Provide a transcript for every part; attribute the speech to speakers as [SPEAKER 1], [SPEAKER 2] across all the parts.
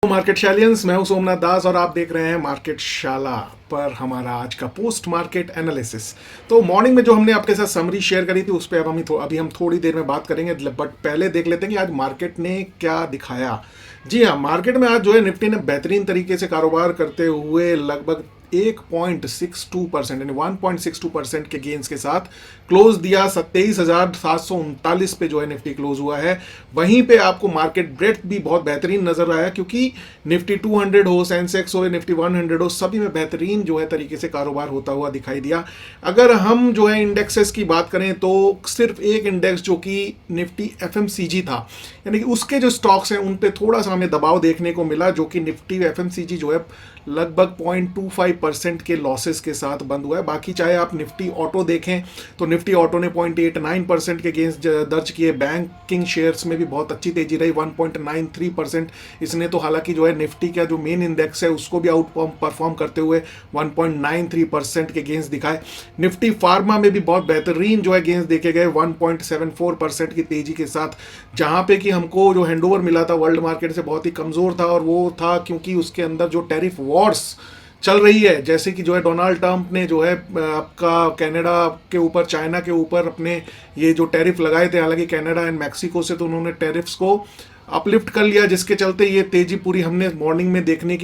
[SPEAKER 1] Market शैलियंस, मैं हूं सोमनाथ दास और आप देख रहे हैं मार्केट शाला पर हमारा आज का पोस्ट मार्केट एनालिसिस। तो मॉर्निंग में जो हमने आपके साथ समरी शेयर करी थी उस पर अभी हम थोड़ी देर में बात करेंगे, बट पहले देख लेते हैं कि आज मार्केट ने क्या दिखाया। जी हाँ, मार्केट में आज जो है निफ्टी ने बेहतरीन तरीके से कारोबार करते हुए लगभग 1.62% यानी 1.62% के गेंस के साथ क्लोज दिया। 27,739 पे जो है निफ्टी क्लोज हुआ है। वहीं पे आपको मार्केट ब्रेड्थ भी बहुत बेहतरीन नजर आया, क्योंकि निफ्टी 200 हो, सेंसेक्स हो, निफ्टी 100 हो, सभी में बेहतरीन जो है तरीके से कारोबार होता हुआ दिखाई दिया। अगर हम जो है इंडेक्सेस की बात करें तो सिर्फ एक इंडेक्स जो कि निफ्टी एफएमसीजी था, यानी कि उसके जो स्टॉक्स हैं उन पे थोड़ा सा हमें दबाव देखने को मिला, जो कि निफ्टी एफएमसीजी जो है लगभग 0.25% के लॉसेस के साथ बंद हुआ है। बाकी चाहे आप निफ्टी ऑटो देखें तो निफ्टी ऑटो ने 0.89% के गेंस दर्ज किए। बैंकिंग शेयर्स में भी बहुत अच्छी तेजी रही, 1.93%। इसने तो हालांकि जो है निफ्टी का जो मेन इंडेक्स है उसको भी आउट परफॉर्म करते हुए 1.93% के गेंस दिखाए। निफ्टी फार्मा में भी बहुत बेहतरीन जो है गेंस देखे गए, 1.74% की तेजी के साथ, जहां पे कि हमको जो हैंडओवर मिला था वर्ल्ड मार्केट से बहुत ही कमजोर था, और वो था क्योंकि उसके अंदर जो टैरिफ वॉर्स चल रही है, जैसे कि जो है डोनाल्ड ट्रंप ने जो है आपका कनाडा के ऊपर, चाइना के ऊपर अपने ये जो टैरिफ लगाए थे, हालांकि कनाडा एंड मैक्सिको से तो उन्होंने टैरिफ्स को अपलिफ्ट कर लिया, जिसके चलते ये तेजी पूरी हमने मॉर्निंग में देखने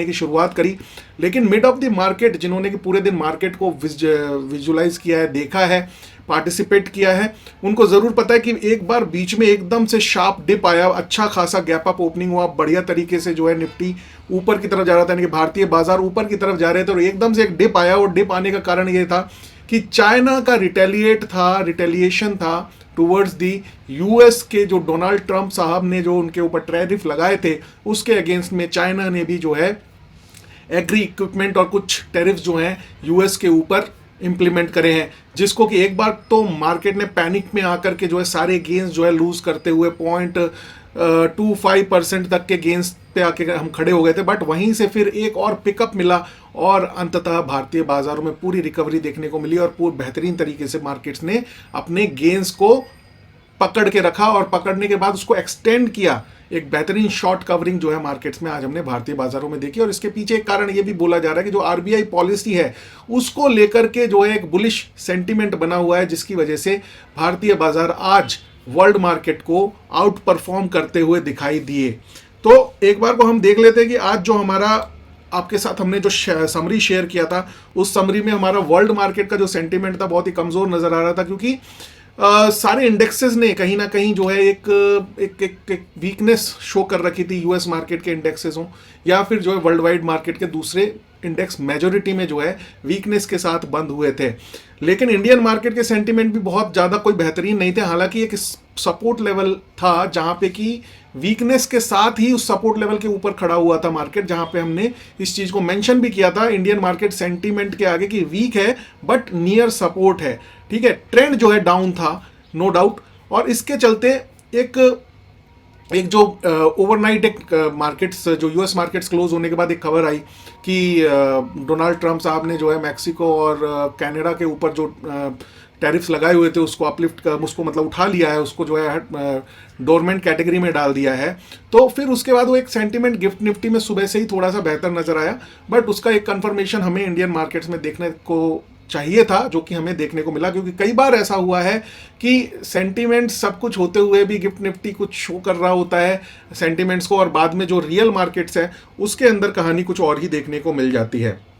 [SPEAKER 1] की शुरुआत करी। लेकिन मिड ऑफ द मार्केट जिन्होंने कि पूरे दिन मार्केट को विजुलाइज किया है, देखा है, पार्टिसिपेट किया है, उनको जरूर पता है कि एक बार बीच में एकदम से शार्प डिप आया, अच्छा खासा गैप अप ओपनिंग हुआ, बढ़िया तरीके से जो है निफ्टी ऊपर की तरफ जा रहा था, यानी कि भारतीय बाजार ऊपर की तरफ जा रहे थे, और एकदम से एक डिप आया। और डिप आने का कारण ये था कि चाइना का रिटेलिएशन था टुवर्ड्स दी यूएस के, जो डोनाल्ड ट्रंप साहब ने जो उनके ऊपर टैरिफ लगाए थे उसके अगेंस्ट में चाइना ने भी जो है एग्री इक्विपमेंट और कुछ टैरिफ जो हैं यूएस के ऊपर इंप्लीमेंट करे हैं, जिसको कि एक बार तो मार्केट ने पैनिक में आकर के जो है सारे गेंस जो है लूज करते हुए 0.25% तक के गेंस पे आके हम खड़े हो गए थे। बट वहीं से फिर एक और पिकअप मिला और अंततः भारतीय बाजारों में पूरी रिकवरी देखने को मिली, और पूरी बेहतरीन तरीके से मार्केट्स ने अपने गेंस को पकड़ के रखा, और पकड़ने के बाद उसको एक्सटेंड किया। एक बेहतरीन शॉर्ट कवरिंग जो है मार्केट्स में आज हमने भारतीय बाजारों में देखी। और इसके पीछे एक कारण ये भी बोला जा रहा है कि जो आरबीआई पॉलिसी है उसको लेकर के जो है एक बुलिश सेंटीमेंट बना हुआ है, जिसकी वजह से भारतीय बाजार आज वर्ल्ड मार्केट को आउट परफॉर्म करते हुए दिखाई दिए। तो एक बार को हम देख लेते हैं कि आज जो हमारा आपके साथ हमने जो समरी शेयर किया था, उस समरी में हमारा वर्ल्ड मार्केट का जो सेंटीमेंट था बहुत ही कमजोर नजर आ रहा था, क्योंकि सारे इंडेक्सेस ने कहीं ना कहीं जो है एक वीकनेस शो कर रखी थी। यूएस मार्केट के इंडेक्सेस हों या फिर जो है वर्ल्ड वाइड मार्केट के दूसरे इंडेक्स, मेजोरिटी में जो है वीकनेस के साथ बंद हुए थे। लेकिन इंडियन मार्केट के सेंटीमेंट भी बहुत ज़्यादा कोई बेहतरीन नहीं थे। हालांकि एक सपोर्ट लेवल था जहां पे कि वीकनेस के साथ ही उस सपोर्ट लेवल के ऊपर खड़ा हुआ था मार्केट, जहां पे हमने इस चीज़ को मेंशन भी किया था इंडियन मार्केट सेंटीमेंट के आगे कि वीक है बट नियर सपोर्ट है। ठीक है, ट्रेंड जो है डाउन था, नो डाउट, और इसके चलते एक जो ओवरनाइट एक मार्केट्स, जो यूएस मार्केट्स क्लोज होने के बाद एक खबर आई कि डोनाल्ड ट्रंप साहब ने जो है मैक्सिको और कनाडा के ऊपर जो टैरिफ्स लगाए हुए थे उसको अपलिफ्ट कर, उसको मतलब उठा लिया है, उसको जो है डोरमेंट कैटेगरी में डाल दिया है। तो फिर उसके बाद वो एक सेंटीमेंट गिफ्ट निफ्टी में सुबह से ही थोड़ा सा बेहतर नजर आया, बट उसका एक कंफर्मेशन हमें इंडियन मार्केट्स में देखने को चाहिए था, जो कि हमें देखने को मिला। क्योंकि कई बार ऐसा हुआ है कि सेंटीमेंट सब कुछ होते हुए भी गिफ्ट निफ्टी कुछ शो कर रहा होता है सेंटीमेंट्स को, और बाद में जो रियल मार्केट्स है उसके अंदर कहानी कुछ और ही देखने को मिल जाती है।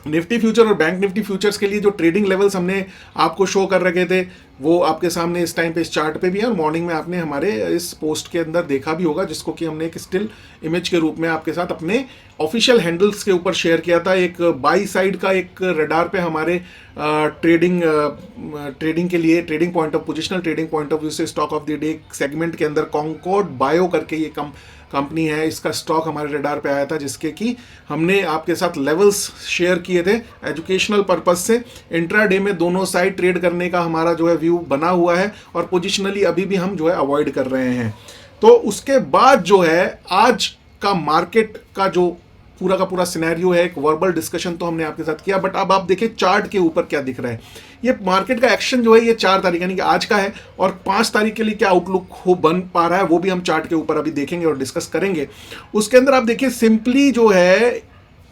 [SPEAKER 1] निफ्टी फ्यूचर और बैंक निफ्टी फ्यूचर्स के लिए जो ट्रेडिंग लेवल्स हमने आपको शो कर रखे थे वो आपके सामने इस टाइम पे इस चार्ट पे भी है, और मॉर्निंग में आपने हमारे इस पोस्ट के अंदर देखा भी होगा, जिसको कि हमने एक स्टिल इमेज के रूप में आपके साथ अपने ऑफिशियल हैंडल्स के ऊपर शेयर किया था। एक बाई साइड का एक रडार पे हमारे ट्रेडिंग के लिए, trading point of positional trading point of view से stock of the day segment के अंदर कॉन्कॉर्ड बायो करके ये कंपनी है, इसका स्टॉक हमारे रडार पे आया था, जिसके कि हमने आपके साथ लेवल्स शेयर किए थे एजुकेशनल पर्पज से। इंट्राडे में दोनों साइड ट्रेड करने का हमारा जो है व्यू बना हुआ है, और पोजिशनली अभी भी हम जो है अवॉइड कर रहे हैं। तो उसके बाद जो है आज का मार्केट का जो पूरा का पूरा सिनेरियो है, एक वर्बल डिस्कशन तो हमने आपके साथ किया, बट अब आप देखिए चार्ट के ऊपर क्या दिख रहा है। ये मार्केट का एक्शन जो है ये 4 तारीख यानी कि आज का है, और 5 तारीख के लिए क्या आउटलुक हो बन पा रहा है वो भी हम चार्ट के ऊपर अभी देखेंगे और डिस्कस करेंगे। उसके अंदर आप देखिए सिंपली जो है,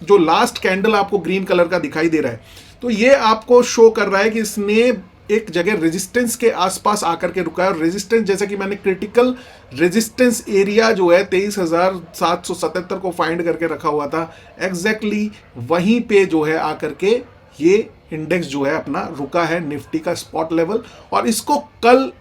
[SPEAKER 1] जो लास्ट कैंडल आपको ग्रीन कलर का दिखाई दे रहा है, तो ये आपको शो कर रहा है कि इसने एक जगह रेजिस्टेंस के आसपास आकर के रुका है। और रेजिस्टेंस जैसे कि मैंने क्रिटिकल रेजिस्टेंस एरिया जो है 23,777 को फाइंड करके रखा हुआ था, एग्जैक्टली वहीं पे जो है आकर के ये इंडेक्स जो है अपना रुका है, निफ्टी का स्पॉट लेवल। और इसको कल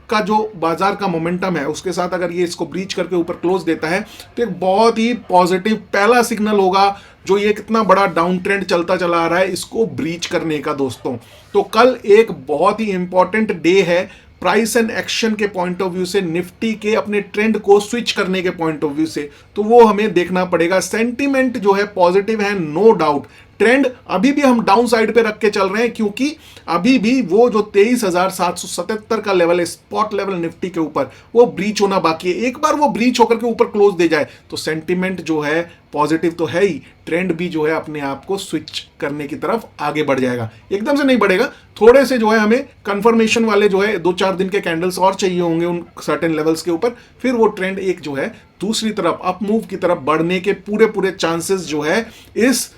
[SPEAKER 1] का जो बाजार का मोमेंटम है उसके साथ अगर ये इसको ब्रीच करके ऊपर क्लोज देता है तो एक बहुत ही पॉजिटिव पहला सिग्नल होगा, जो ये कितना बड़ा डाउन ट्रेंड चलता चला आ रहा है इसको ब्रीच करने का दोस्तों। तो कल एक बहुत ही इंपॉर्टेंट डे है प्राइस एंड एक्शन के पॉइंट ऑफ व्यू से, निफ्टी के अपने ट्रेंड को स्विच करने के पॉइंट ऑफ व्यू से, तो वो हमें देखना पड़ेगा। सेंटीमेंट जो है पॉजिटिव है, नो डाउट। ट्रेंड अभी भी हम डाउन साइड पे रख के चल रहे हैं, क्योंकि अभी भी वो जो 23,777 का लेवल है स्पॉट लेवल निफ्टी के ऊपर, वो ब्रीच होना बाकी है। एक बार वो ब्रीच होकर के ऊपर क्लोज दे जाए तो सेंटीमेंट जो है पॉजिटिव तो है ही, ट्रेंड भी जो है अपने आप को स्विच करने की तरफ आगे बढ़ जाएगा। एकदम से नहीं बढ़ेगा, थोड़े से जो है हमें कंफर्मेशन वाले जो है 2-4 दिन के कैंडल्स और चाहिए होंगे उन सर्टेन लेवल्स के ऊपर, फिर वो ट्रेंड एक जो है दूसरी तरफ अप मूव की तरफ बढ़ने के पूरे चांसेस जो है इस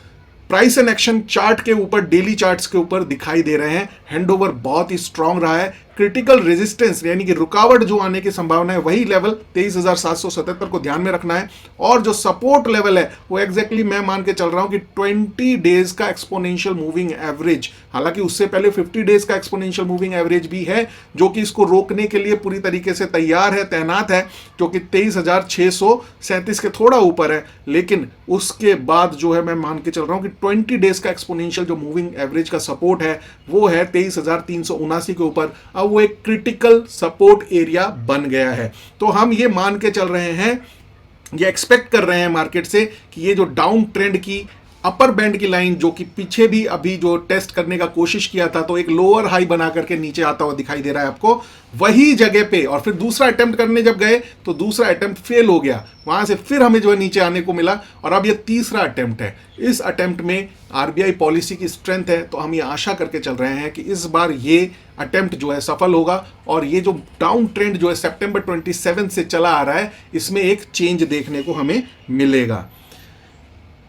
[SPEAKER 1] प्राइस एंड एक्शन चार्ट के ऊपर, डेली चार्ट्स के ऊपर दिखाई दे रहे हैं। हैंडओवर बहुत ही स्ट्रांग रहा है। क्रिटिकल रेजिस्टेंस यानी कि रुकावट जो आने की संभावना है वही लेवल 23,777 को ध्यान में रखना है, और जो सपोर्ट लेवल है वो एग्जैक्टली मैं मान के चल रहा हूं कि 20 डेज का एक्सपोनेंशियल मूविंग एवरेज, हालांकि उससे पहले 50 डेज का एक्सपोनेंशियल मूविंग एवरेज भी है जो कि इसको रोकने के लिए पूरी तरीके से तैयार है, तैनात है, जो कि 23,637 के थोड़ा ऊपर है। लेकिन उसके बाद जो है मैं मान के चल रहा हूं कि 20 डेज का एक्सपोनेंशियल जो मूविंग एवरेज का सपोर्ट है वो है 23,379 के ऊपर। अब वो एक क्रिटिकल सपोर्ट एरिया बन गया है। तो हम ये मान के चल रहे हैं, ये एक्सपेक्ट कर रहे हैं मार्केट से कि ये जो डाउन ट्रेंड की अपर बैंड की लाइन जो कि पीछे भी अभी जो टेस्ट करने का कोशिश किया था, तो एक लोअर हाई बना करके नीचे आता हुआ दिखाई दे रहा है आपको, वही जगह पे, और फिर दूसरा अटेम्प्ट करने जब गए तो दूसरा अटेम्प्ट फेल हो गया, वहां से फिर हमें जो है नीचे आने को मिला, और अब ये तीसरा अटेम्प्ट है। इस अटेम्प्ट में आरबीआई पॉलिसी की स्ट्रेंथ है, तो हम ये आशा करके चल रहे हैं कि इस बार ये अटेम्प्ट जो है सफल होगा, और ये जो डाउन ट्रेंड जो है सितंबर 27 से चला आ रहा है इसमें एक चेंज देखने को हमें मिलेगा।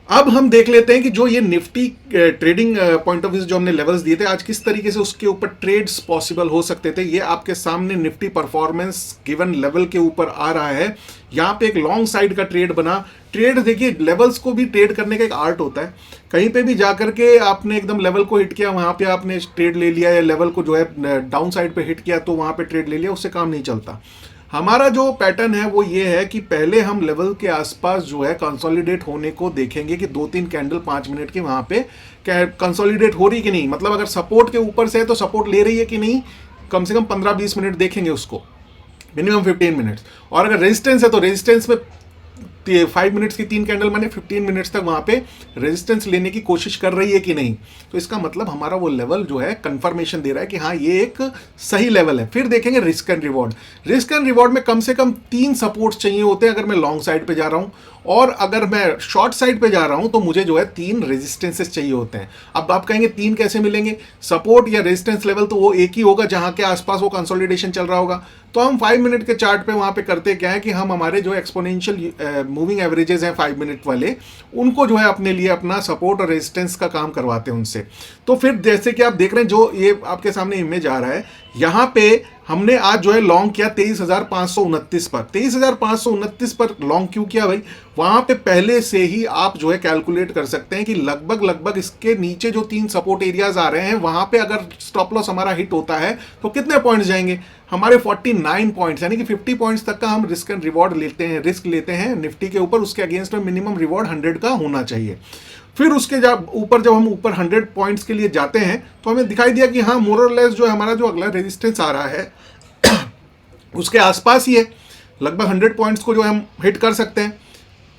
[SPEAKER 1] अब हम देख लेते हैं कि जो ये Nifty trading point of view जो हमने लेवल्स दिए थे आज, किस तरीके से उसके ऊपर ट्रेड्स पॉसिबल हो सकते थे। ये आपके सामने निफ्टी परफॉर्मेंस गिवन लेवल के ऊपर आ रहा है। यहाँ पे एक लॉन्ग साइड का ट्रेड बना। ट्रेड देखिए, लेवल्स को भी ट्रेड करने का एक आर्ट होता है। कहीं पे भी जाकर के आपने एकदम लेवल को हिट किया, वहाँ पे आपने ट्रेड ले लिया, या लेवल को जो है डाउन साइड पे हिट किया तो वहाँ पे ट्रेड ले लिया, उससे काम नहीं चलता। हमारा जो पैटर्न है वो ये है कि पहले हम लेवल के आसपास जो है कंसोलिडेट होने को देखेंगे कि 2-3 कैंडल 5 मिनट की वहां पे कंसोलिडेट हो रही कि नहीं, मतलब अगर सपोर्ट के ऊपर से है तो सपोर्ट ले रही है कि नहीं, कम से कम 15-20 मिनट देखेंगे उसको, मिनिमम 15 मिनट्स। और अगर रेजिस्टेंस है तो रेजिस्टेंस में 5 मिनट्स की 3 कैंडल माने 15 मिनट्स तक वहां पे रेजिस्टेंस लेने की कोशिश कर रही है कि नहीं, तो इसका मतलब हमारा वो लेवल जो है कंफर्मेशन दे रहा है कि हाँ ये एक सही लेवल है। फिर देखेंगे risk and reward. Risk and reward में कम से कम 3 सपोर्ट्स चाहिए होते हैं अगर मैं लॉन्ग साइड पे जा रहा हूं, और अगर मैं शॉर्ट साइड पे जा रहा हूं तो मुझे जो है 3 रेजिस्टेंसेस चाहिए होते हैं। अब आप कहेंगे 3 कैसे मिलेंगे, सपोर्ट या रेजिस्टेंस लेवल तो वो एक ही होगा जहां के आसपास वो कंसोलिडेशन चल रहा होगा। तो हम 5 मिनट के चार्ट पे वहां पे करते क्या है कि हम हमारे जो एक्सपोनेंशियल मूविंग एवरेजेस हैं 5 मिनट वाले, उनको जो है अपने लिए अपना सपोर्ट और रेजिस्टेंस का काम करवाते हैं उनसे। तो फिर जैसे कि आप देख रहे हैं जो ये आपके सामने इमेज आ रहा है, यहाँ पे हमने आज जो है लॉन्ग किया 23,529 पर। 23,529 पर लॉन्ग क्यों किया भाई, वहां पे पहले से ही आप जो है कैलकुलेट कर सकते हैं कि लगभग इसके नीचे जो 3 सपोर्ट एरियाज आ रहे हैं वहां पे अगर स्टॉप लॉस हमारा हिट होता है तो कितने पॉइंट्स जाएंगे हमारे, 49 पॉइंट्स, यानी कि 50 पॉइंट्स तक का हम रिस्क एंड रिवॉर्ड रिस्क लेते हैं निफ्टी के ऊपर। उसके अगेंस्ट में मिनिमम रिवॉर्ड 100 का होना चाहिए। फिर उसके जब हम ऊपर 100 पॉइंट्स के लिए जाते हैं तो हमें दिखाई दिया कि हाँ मोर और लेस जो हमारा जो अगला रेजिस्टेंस आ रहा है उसके आसपास ही है, लगभग 100 पॉइंट्स को जो हम हिट कर सकते हैं।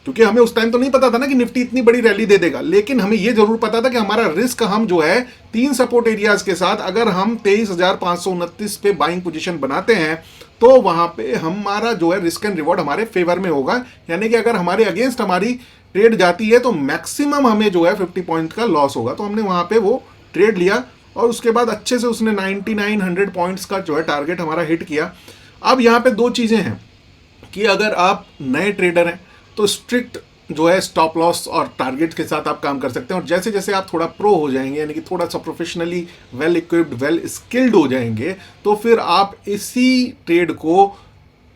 [SPEAKER 1] क्योंकि हमें उस टाइम तो नहीं पता था ना कि निफ्टी इतनी बड़ी रैली दे देगा, लेकिन हमें यह जरूर पता था कि हमारा रिस्क हम जो है 3 सपोर्ट एरियाज के साथ अगर हम 23,529 पे बाइंग पोजीशन बनाते हैं तो वहां पे हमारा जो है रिस्क एंड रिवॉर्ड हमारे फेवर में होगा। यानी कि अगर हमारे अगेंस्ट हमारी ट्रेड जाती है तो मैक्सिमम हमें जो है 50 पॉइंट का लॉस होगा। तो हमने वहां पे वो ट्रेड लिया और उसके बाद अच्छे से उसने 99-100 पॉइंट्स का जो है टारगेट हमारा हिट किया। अब यहाँ पे दो चीजें हैं कि अगर आप नए ट्रेडर हैं तो स्ट्रिक्ट जो है स्टॉप लॉस और टारगेट के साथ आप काम कर सकते हैं, और जैसे जैसे आप थोड़ा प्रो हो जाएंगे यानी कि थोड़ा सा professionally well equipped well skilled हो जाएंगे तो फिर आप इसी ट्रेड को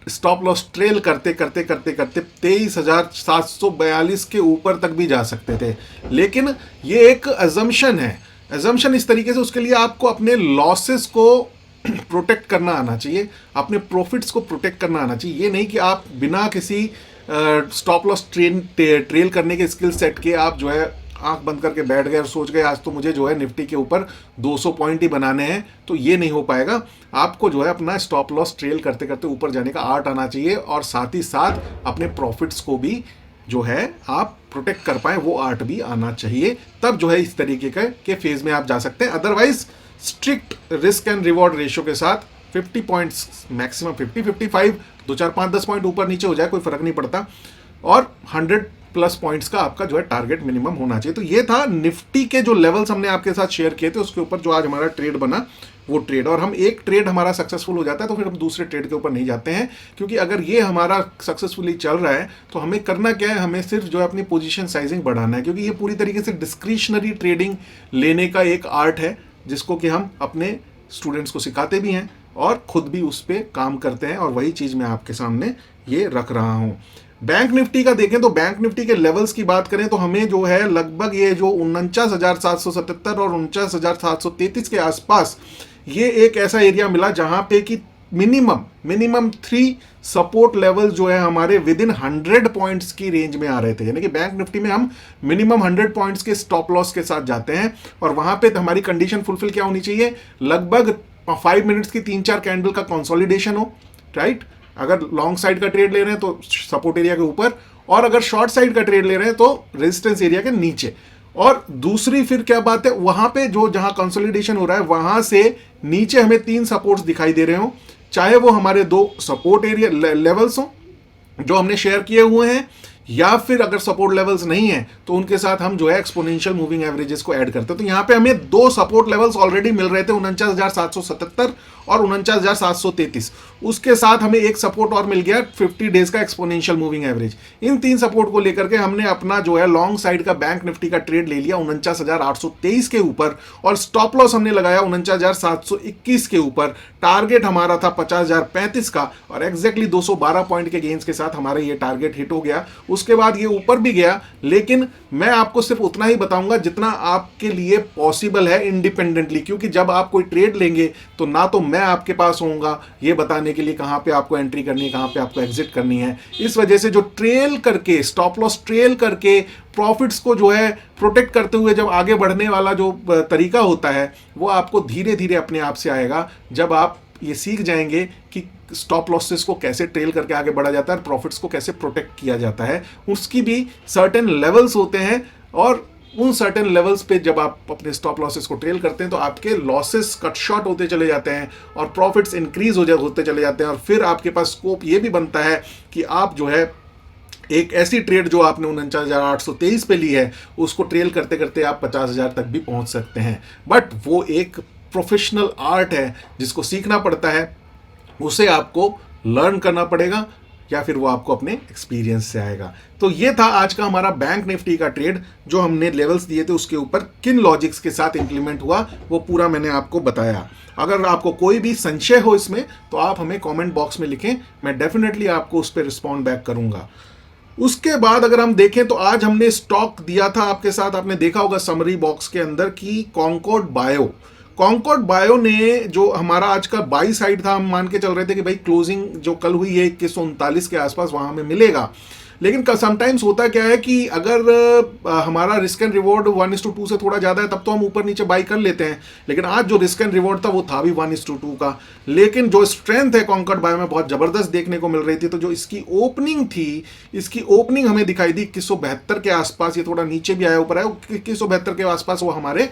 [SPEAKER 1] स्टॉप लॉस ट्रेल करते करते करते करते 23,742 के ऊपर तक भी जा सकते थे। लेकिन ये एक अजम्पशन है, अजम्पशन इस तरीके से उसके लिए आपको अपने लॉसेस को प्रोटेक्ट करना आना चाहिए, अपने प्रॉफिट्स को प्रोटेक्ट करना आना चाहिए। ये नहीं कि आप बिना किसी स्टॉप लॉस ट्रेल करने के स्किल सेट के आप जो है आंख बंद करके बैठ गए और सोच गए आज तो मुझे जो है निफ्टी के ऊपर 200 पॉइंट ही बनाने हैं, तो ये नहीं हो पाएगा। आपको जो है अपना स्टॉप लॉस ट्रेल करते करते ऊपर जाने का आर्ट आना चाहिए और साथ ही साथ अपने प्रॉफिट्स को भी जो है आप प्रोटेक्ट कर पाए वो आर्ट भी आना चाहिए। तब जो है इस तरीके के फेज में आप जा सकते हैं। Otherwise strict risk and reward ratio के साथ 50 पॉइंट्स मैक्सिमम 50-55 2 4 5 10 पॉइंट ऊपर नीचे हो जाए कोई फर्क नहीं पड़ता, और 100+ पॉइंट्स का आपका जो है टारगेट मिनिमम होना चाहिए। तो ये था निफ्टी के जो लेवल्स हमने आपके साथ शेयर किए थे उसके ऊपर जो आज हमारा ट्रेड बना वो ट्रेड। और हम एक ट्रेड हमारा सक्सेसफुल हो जाता है तो फिर हम दूसरे ट्रेड के ऊपर नहीं जाते हैं, क्योंकि अगर ये हमारा सक्सेसफुली चल रहा है तो हमें करना क्या है, हमें सिर्फ जो है अपनी पोजीशन साइजिंग बढ़ाना है, क्योंकि ये पूरी तरीके से डिस्क्रिशनरी ट्रेडिंग लेने का एक आर्ट है जिसको कि हम अपने स्टूडेंट्स को सिखाते भी हैं और खुद भी उस पर काम करते हैं, और वही चीज़ मैं आपके सामने ये रख रहा हूँ। बैंक निफ्टी का देखें तो बैंक निफ्टी के लेवल्स की बात करें तो हमें जो है लगभग ये जो 49,777 और 49,733 के आसपास ये एक ऐसा एरिया मिला जहां पे कि मिनिमम 3 सपोर्ट लेवल जो है हमारे विद इन 100 पॉइंट्स की रेंज में आ रहे थे। यानी कि बैंक निफ्टी में हम मिनिमम 100 पॉइंट्स के स्टॉप लॉस के साथ जाते हैं और वहां पे हमारी कंडीशन फुलफिल क्या होनी चाहिए, लगभग 5 मिनट्स की 3-4 कैंडल का कंसोलिडेशन हो, राइट। अगर लॉन्ग साइड का ट्रेड ले रहे हैं तो सपोर्ट एरिया के ऊपर, और अगर शॉर्ट साइड का ट्रेड ले रहे हैं तो रेजिस्टेंस एरिया के नीचे। और दूसरी फिर क्या बात है, वहां पे जो जहां कंसोलिडेशन हो रहा है वहां से नीचे हमें 3 सपोर्ट्स दिखाई दे रहे हो, चाहे वो हमारे 2 सपोर्ट एरिया लेवल्स हो जो हमने शेयर किए हुए हैं, या फिर अगर सपोर्ट लेवल्स नहीं है तो उनके साथ हम जो है एक्सपोनेंशियल मूविंग एवरेजेस को ऐड करते हैं। तो यहां पे हमें 2 सपोर्ट लेवल्स ऑलरेडी मिल रहे थे, 49,777 और 49,733। उसके साथ हमें एक सपोर्ट और मिल गया 50 डेज का एक्सपोनेंशियल मूविंग एवरेज। इन 3 सपोर्ट को लेकर के हमने अपना जो है लॉन्ग साइड का बैंक निफ्टी का ट्रेड ले लिया 49,823 के ऊपर, और स्टॉप लॉस हमने लगाया 49,721 के ऊपर। टारगेट हमारा था 50,035 का, और एग्जैक्टली 212 पॉइंट के गेंस के साथ हमारा ये टारगेट हिट हो गया। उसके बाद ये ऊपर भी गया, लेकिन मैं आपको सिर्फ उतना ही बताऊंगा जितना आपके लिए पॉसिबल है इंडिपेंडेंटली, क्योंकि जब आप कोई ट्रेड लेंगे तो ना तो मैं आपके पास होऊंगा ये बताने के लिए कहां पे आपको एंट्री करनी है, कहां पे आपको एग्जिट करनी है। इस वजह से जो ट्रेल करके स्टॉप लॉस ट्रेल करके प्रॉफिट्स को जो है प्रोटेक्ट करते हुए जब आगे बढ़ने वाला जो तरीका होता है वो आपको धीरे धीरे अपने आप से आएगा, जब आप ये सीख जाएंगे कि स्टॉप लॉसेस को कैसे ट्रेल करके आगे बढ़ा जाता है, प्रॉफिट्स को कैसे प्रोटेक्ट किया जाता है। उसकी भी सर्टेन लेवल्स होते हैं, और उन सर्टेन लेवल्स पे जब आप अपने स्टॉप लॉसेस को ट्रेल करते हैं तो आपके लॉसेस कट शॉर्ट होते चले जाते हैं और प्रॉफिट्स इंक्रीज होते चले जाते हैं, और फिर आपके पास स्कोप ये भी बनता है कि आप जो है एक ऐसी ट्रेड जो आपने 49,823 पे ली है उसको ट्रेल करते करते आप 50,000 तक भी पहुंच सकते हैं। बट वो एक प्रोफेशनल आर्ट है जिसको सीखना पड़ता है, उसे आपको लर्न करना पड़ेगा, या फिर वो आपको अपने एक्सपीरियंस से आएगा। तो ये था आज का हमारा बैंक निफ्टी का ट्रेड, जो हमने लेवल्स दिए थे उसके ऊपर किन लॉजिक्स के साथ इंप्लीमेंट हुआ वो पूरा मैंने आपको बताया। अगर आपको कोई भी संशय हो इसमें तो आप हमें कमेंट बॉक्स में लिखें, मैं डेफिनेटली आपको उस पर रिस्पॉन्ड बैक करूंगा। उसके बाद अगर हम देखें तो आज हमने स्टॉक दिया था आपके साथ, आपने देखा होगा समरी बॉक्स के अंदर की कॉन्कॉर्ड बायो ने जो हमारा आज का बाई साइड था, हम मान के चल रहे थे कि भाई क्लोजिंग जो कल हुई है 2139 के आसपास वहां हमें मिलेगा, लेकिन समटाइम्स होता क्या है कि अगर हमारा रिस्क एंड रिवॉर्ड 1:2 से थोड़ा ज़्यादा है तब तो हम ऊपर नीचे बाई कर लेते हैं, लेकिन आज जो रिस्क एंड रिवॉर्ड था वो था भी 1:2 का, लेकिन जो स्ट्रेंथ है कॉन्कर्ड बायो में बहुत ज़बरदस्त देखने को मिल रही थी। तो जो इसकी ओपनिंग थी, इसकी ओपनिंग हमें दिखाई दी 2172 के आसपास, ये थोड़ा नीचे भी आया ऊपर आया, 2172 के आसपास वो हमारे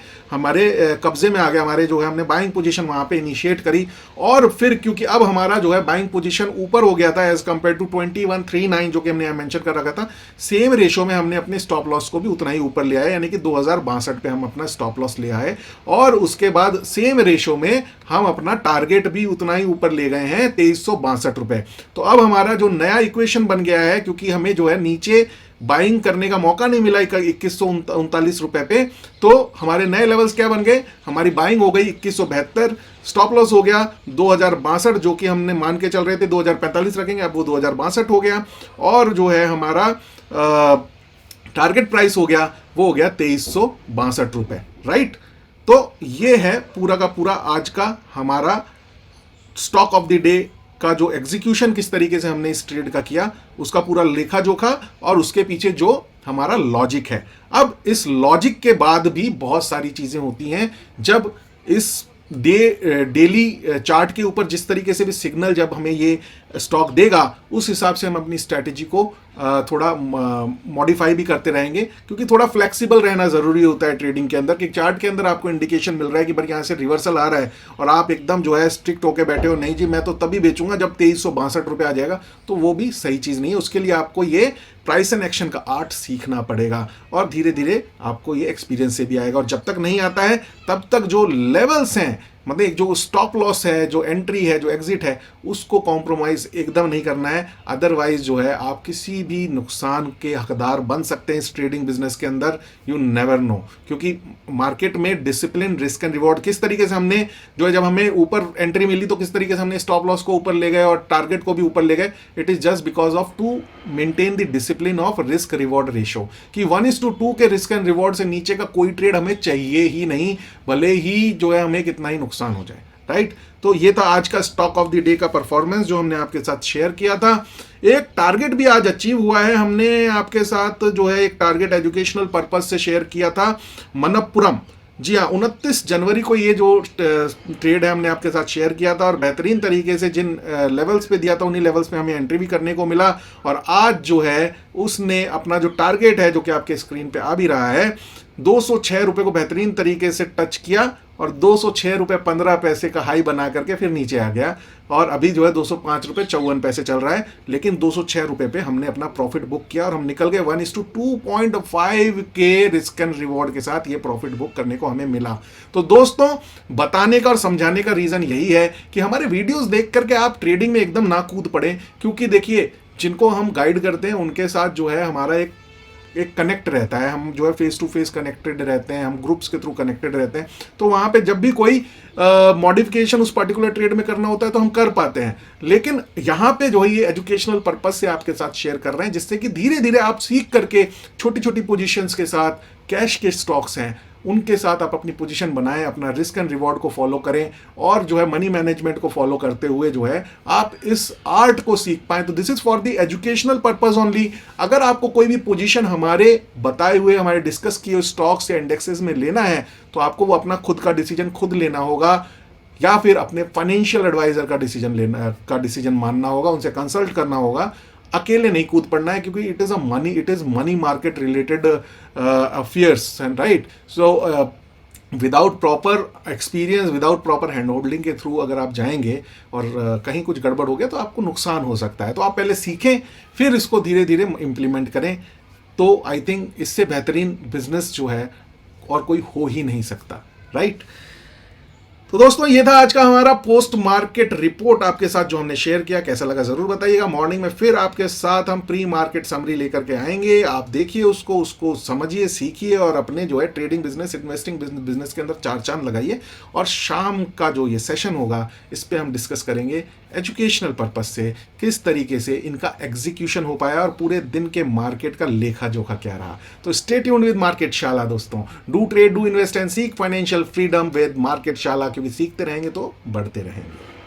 [SPEAKER 1] कब्जे में आ गया, हमारे जो है हमने बाइंग पोजीशन वहां पे इनिशिएट करी। और फिर क्योंकि अब हमारा जो है बाइंग पोजीशन ऊपर हो गया था एज कंपेयर टू 2139 जो कि हमने मेंशन कर रखा था, सेम रेशो में हमने अपने स्टॉप लॉस को भी उतना ही ऊपर ले आए, यानी कि 2062 पे हम अपना स्टॉप लॉस ले आए। और उसके बाद सेम रेशो में हम अपना टारगेट भी उतना ही ऊपर ले गए हैं, 2362 रुपए। तो अब हमारा जो नया इक्वेशन बन गया है, क्योंकि हमें जो है नीचे बाइंग करने का मौका नहीं मिला 2139 रुपए पे, तो हमारे नए लेवल्स क्या बन गए, हमारी बाइंग हो गई 2172, स्टॉप लॉस हो गया 2062, जो कि हमने मान के चल रहे थे 2045 रखेंगे, अब वो 2062 हो गया। और जो है हमारा टारगेट प्राइस हो गया, वो हो गया 2362 रुपए, राइट। तो ये है पूरा का पूरा आज का हमारा स्टॉक ऑफ द डे का जो एग्जीक्यूशन, किस तरीके से हमने इस ट्रेड का किया, उसका पूरा लेखा जोखा और उसके पीछे जो हमारा लॉजिक है। अब इस लॉजिक के बाद भी बहुत सारी चीजें होती हैं, जब इस डेली चार्ट के ऊपर जिस तरीके से भी सिग्नल जब हमें ये स्टॉक देगा, उस हिसाब से हम अपनी स्ट्रैटेजी को थोड़ा मॉडिफाई भी करते रहेंगे, क्योंकि थोड़ा फ्लेक्सिबल रहना जरूरी होता है ट्रेडिंग के अंदर, कि चार्ट के अंदर आपको इंडिकेशन मिल रहा है कि भाई यहाँ से रिवर्सल आ रहा है और आप एकदम जो है स्ट्रिक्ट होकर बैठे हो, नहीं जी मैं तो तभी बेचूंगा जब 2362 रुपये आ जाएगा, तो वो भी सही चीज़ नहीं है। उसके लिए आपको ये प्राइस एंड एक्शन का आर्ट सीखना पड़ेगा और धीरे धीरे आपको ये एक्सपीरियंस से भी आएगा। और जब तक नहीं आता है तब तक जो लेवल्स हैं, मतलब जो स्टॉप लॉस है, जो एंट्री है, जो एग्जिट है, उसको कॉम्प्रोमाइज एकदम नहीं करना है, अदरवाइज जो है आप किसी भी नुकसान के हकदार बन सकते हैं इस ट्रेडिंग बिजनेस के अंदर, यू नेवर नो। क्योंकि मार्केट में डिसिप्लिन, रिस्क एंड रिवॉर्ड, किस तरीके से हमने जो है जब हमें ऊपर एंट्री मिली तो किस तरीके से हमने स्टॉप लॉस को ऊपर ले गए और टारगेट को भी ऊपर ले गए, it is just because of to maintain the discipline of risk reward ratio, कि 1:2 के रिस्क एंड रिवॉर्ड से नीचे का कोई ट्रेड हमें चाहिए ही नहीं, भले ही जो है हमें कितना ही नुकसान हो जाए, राइट। तो ये था आज का स्टॉक ऑफ द डे का परफॉर्मेंस जो हमने आपके साथ शेयर किया था। एक टारगेट भी आज अचीव हुआ है, हमने आपके साथ जो है एक टारगेट एजुकेशनल पर्पस से शेयर किया था, मनप्पुरम। जी हाँ, 29 जनवरी को ये जो ट्रेड है हमने आपके साथ शेयर किया था और बेहतरीन तरीके से जिन लेवल्स पे दिया था उन्हीं लेवल्स पे हमें एंट्री भी करने को मिला। और आज जो है उसने अपना जो टारगेट है, जो कि आपके स्क्रीन पे आ भी रहा है, 206 रुपये को बेहतरीन तरीके से टच किया और 206 रुपये 15 पैसे का हाई बना करके फिर नीचे आ गया और अभी जो है 205 रुपये 54 पैसे चल रहा है। लेकिन 206 रुपये पे हमने अपना प्रॉफिट बुक किया और हम निकल गए 1:2.5 के रिस्क एंड रिवॉर्ड के साथ ये प्रॉफिट बुक करने को हमें मिला। तो दोस्तों, बताने का और समझाने का रीजन यही है कि हमारे वीडियोस देख करके आप ट्रेडिंग में एकदम ना कूद पड़े, क्योंकि देखिए जिनको हम गाइड करते हैं उनके साथ जो है हमारा एक कनेक्ट रहता है, हम जो है फेस टू फेस कनेक्टेड रहते हैं, हम ग्रुप्स के थ्रू कनेक्टेड रहते हैं। तो वहाँ पे जब भी कोई मॉडिफिकेशन उस पर्टिकुलर ट्रेड में करना होता है तो हम कर पाते हैं। लेकिन यहाँ पे जो है ये एजुकेशनल पर्पस से आपके साथ शेयर कर रहे हैं, जिससे कि धीरे धीरे आप सीख करके छोटी छोटी पोजीशंस के साथ, कैश के स्टॉक्स हैं उनके साथ आप अपनी पोजीशन बनाएं, अपना रिस्क एंड रिवॉर्ड को फॉलो करें और जो है मनी मैनेजमेंट को फॉलो करते हुए जो है आप इस आर्ट को सीख पाएं। तो this is for the educational purpose only. अगर आपको कोई भी पोजीशन हमारे बताए हुए, हमारे डिस्कस किए स्टॉक्स या इंडेक्सेस में लेना है तो आपको वो अपना खुद का डिसीजन खुद लेना होगा या फिर अपने फाइनेंशियल एडवाइजर का डिसीजन मानना होगा, उनसे कंसल्ट करना होगा। अकेले नहीं कूद पड़ना है, क्योंकि it is money market related affairs and right. So without proper experience, without proper hand holding के थ्रू अगर आप जाएंगे और कहीं कुछ गड़बड़ हो गया तो आपको नुकसान हो सकता है। तो आप पहले सीखें, फिर इसको धीरे धीरे इम्प्लीमेंट करें। तो आई थिंक इससे बेहतरीन बिजनेस जो है और कोई हो ही नहीं सकता, राइट। तो दोस्तों, ये था आज का हमारा पोस्ट मार्केट रिपोर्ट आपके साथ जो हमने शेयर किया। कैसा लगा जरूर बताइएगा। मॉर्निंग में फिर आपके साथ हम प्री मार्केट समरी लेकर के आएंगे। आप देखिए उसको समझिए, सीखिए और अपने जो है ट्रेडिंग बिजनेस, इन्वेस्टिंग बिजनेस के अंदर चार चांद लगाइए। और शाम का जो ये सेशन होगा इस पे हम डिस्कस करेंगे एजुकेशनल पर्पस से किस तरीके से इनका एग्जीक्यूशन हो पाया और पूरे दिन के मार्केट का लेखा जोखा क्या रहा। तो स्टे ट्यून्ड विद मार्केट शाला दोस्तों। Do trade, do invest and seek financial freedom with market शाला, क्योंकि सीखते रहेंगे तो बढ़ते रहेंगे।